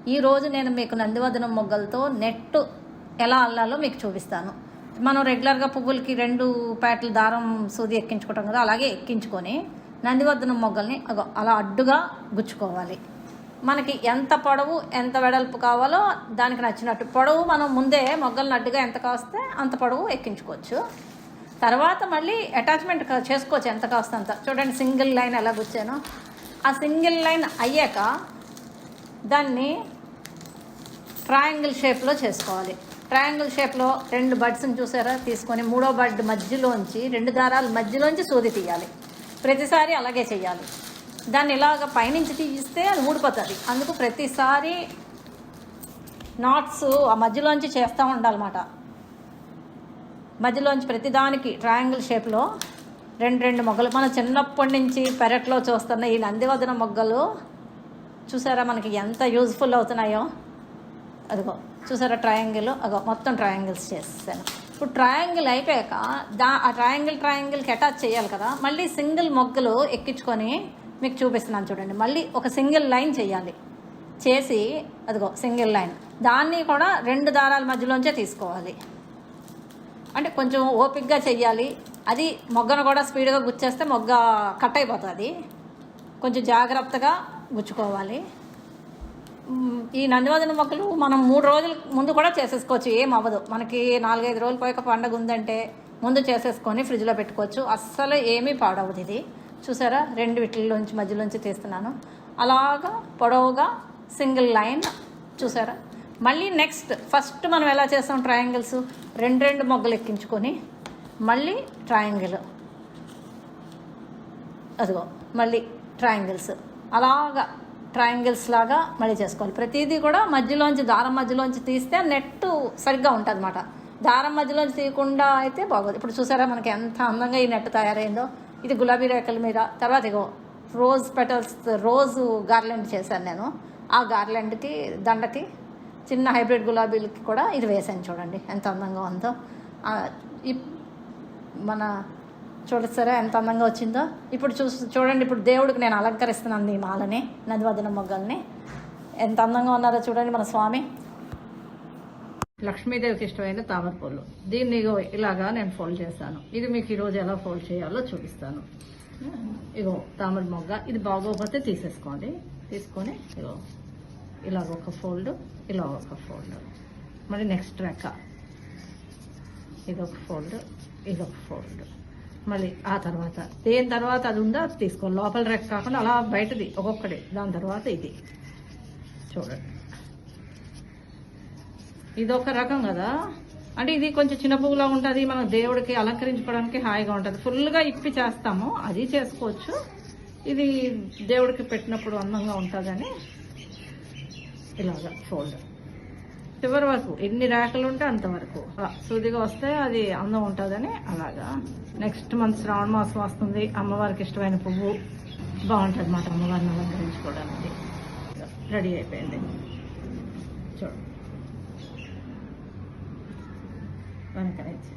ఈరోజు నేను మీకు నందివర్ధనం మొగ్గలతో నెట్ ఎలా అల్లాలో మీకు చూపిస్తాను. మనం రెగ్యులర్గా పువ్వులకి 2 పేటలు దారం సూది ఎక్కించుకుంటాం కదా, అలాగే ఎక్కించుకొని నందివర్ధనం మొగ్గల్ని అలా అడ్డుగా గుచ్చుకోవాలి. మనకి ఎంత పొడవు ఎంత వెడల్పు కావాలో దానికి నచ్చినట్టు పొడవు మనం ముందే మొగ్గలను అడ్డుగా ఎంత కాస్తే అంత పొడవు ఎక్కించుకోవచ్చు. తర్వాత మళ్ళీ అటాచ్మెంట్ చేసుకోవచ్చు ఎంత కాస్త అంత. చూడండి సింగిల్ లైన్ ఎలా గుచ్చానో. ఆ సింగిల్ లైన్ అయ్యాక దాన్ని ట్రయాంగిల్ షేప్లో చేసుకోవాలి. ట్రయాంగిల్ షేప్లో 2 బడ్స్ని చూసారా తీసుకొని 3వ బడ్ మధ్యలోంచి 2 దారాల మధ్యలోంచి సూది తీయాలి. ప్రతిసారి అలాగే చేయాలి. దాన్ని ఇలాగ పైనుంచి తీస్తే అది ఊడిపోతుంది. అందుకు ప్రతిసారి నాట్స్ ఆ మధ్యలోంచి చేస్తూ ఉండాలన్నమాట. మధ్యలోంచి ప్రతిదానికి ట్రయాంగిల్ షేప్లో 2 మొగ్గలు. మన చిన్నప్పటి నుంచి పెరట్లో చూస్తున్న ఈ నందివర్ధనం మొగ్గలు చూసారా మనకి ఎంత యూజ్ఫుల్ అవుతున్నాయో. అదిగో చూసారా ట్రయాంగిల్, మొత్తం ట్రయాంగిల్స్ చేస్తాను. ఇప్పుడు ట్రయాంగిల్ అయిపోయాక ఆ ట్రయాంగిల్కి అటాచ్ చేయాలి కదా, మళ్ళీ సింగిల్ మొగ్గలు ఎక్కించుకొని మీకు చూపిస్తున్నాను చూడండి. మళ్ళీ ఒక సింగిల్ లైన్ చేయాలి. చేసి అదిగో సింగిల్ లైన్, దాన్ని కూడా 2 దారాల మధ్యలోంచే తీసుకోవాలి. అంటే కొంచెం ఓపిక్గా చెయ్యాలి. అది మొగ్గను కూడా స్పీడ్గా గుచ్చేస్తే మొగ్గ కట్ అయిపోతుంది. కొంచెం జాగ్రత్తగా గుచ్చుకోవాలి. ఈ నందివర్ధనం మొక్కలు మనం 3 రోజుల ముందు కూడా చేసేసుకోవచ్చు, ఏం అవ్వదు. మనకి 4-5 రోజులు పోయాక పండగ ఉందంటే ముందు చేసేసుకొని ఫ్రిడ్జ్లో పెట్టుకోవచ్చు. అస్సలు ఏమీ పాడవదు. ఇది చూసారా 2 వీటిల్లోంచి మధ్యలోంచి తీస్తున్నాను. అలాగా పొడవుగా సింగిల్ లైన్ చూసారా. మళ్ళీ నెక్స్ట్ ఫస్ట్ మనం ఎలా చేస్తాం, ట్రయాంగిల్స్ 2 మొగ్గలు ఎక్కించుకొని మళ్ళీ ట్రయాంగిల్, అదిగో మళ్ళీ ట్రయాంగిల్స్, అలాగా ట్రయాంగిల్స్ లాగా మళ్ళీ చేసుకోవాలి. ప్రతిదీ కూడా మధ్యలోంచి దారం మధ్యలోంచి తీస్తే నెట్ సరిగ్గా ఉంటుంది అన్నమాట. దారం మధ్యలోంచి తీయకుండా అయితే బాగోదు. ఇప్పుడు చూసారా మనకి ఎంత అందంగా ఈ నెట్ తయారైందో. ఇది గులాబీ రేఖల మీద. తర్వాత ఇగో రోజ్ పెటల్స్, రోజు గార్లెండ్ చేశాను నేను. ఆ గార్లెండ్కి దండకి చిన్న హైబ్రిడ్ గులాబీలకి కూడా ఇది వేసాను. చూడండి ఎంత అందంగా ఉందో. మన చూడసారా ఎంత అందంగా వచ్చిందో. ఇప్పుడు చూడండి, ఇప్పుడు దేవుడికి నేను అలంకరిస్తున్నాను ఈ మాలని, నందివర్ధనం మొగ్గల్ని. ఎంత అందంగా ఉన్నారో చూడండి మన స్వామి. లక్ష్మీదేవికి ఇష్టమైన తామర పూలు. దీన్ని ఇలాగా నేను ఫోల్డ్ చేశాను. ఇది మీకు ఈరోజు ఎలా ఫోల్డ్ చేయాలో చూపిస్తాను. ఇగో తామర మొగ్గ. ఇది బాగోకపోతే తీసేసుకోండి. తీసుకొని ఇగో ఇలాగ ఒక ఫోల్డ్, ఇలా ఒక ఫోల్డ్, మరి నెక్స్ట్ రెక్క ఇదొక ఫోల్డ్, ఇదొక ఫోల్డ్, మళ్ళీ ఆ తర్వాత దేని తర్వాత అది ఉందో అది తీసుకోండి. లోపల రెక్క కాకుండా అలా బయటది ఒక్కొక్కటి. దాని తర్వాత ఇది చూడండి. ఇది ఒక రకం కదా, అంటే ఇది కొంచెం చిన్న పువ్వులా ఉంటుంది. మనం దేవుడికి అలంకరించుకోవడానికి హాయిగా ఉంటుంది. ఫుల్గా ఇప్పి చేస్తాము, అది చేసుకోవచ్చు. ఇది దేవుడికి పెట్టినప్పుడు అందంగా ఉంటుందని ఇలాగా ఫోల్డ్ చివరి వరకు ఎన్ని రేఖలు ఉంటే అంతవరకు సూదిగా వస్తే అది అందం ఉంటుందని అలాగా. నెక్స్ట్ మంత్ శ్రావణ మాసం వస్తుంది. అమ్మవారికి ఇష్టమైన పువ్వు బాగుంటుంది అన్నమాట. అమ్మవారిని అలంకరించుకోవడానికి రెడీ అయిపోయింది. చూడండి వెనక నుంచి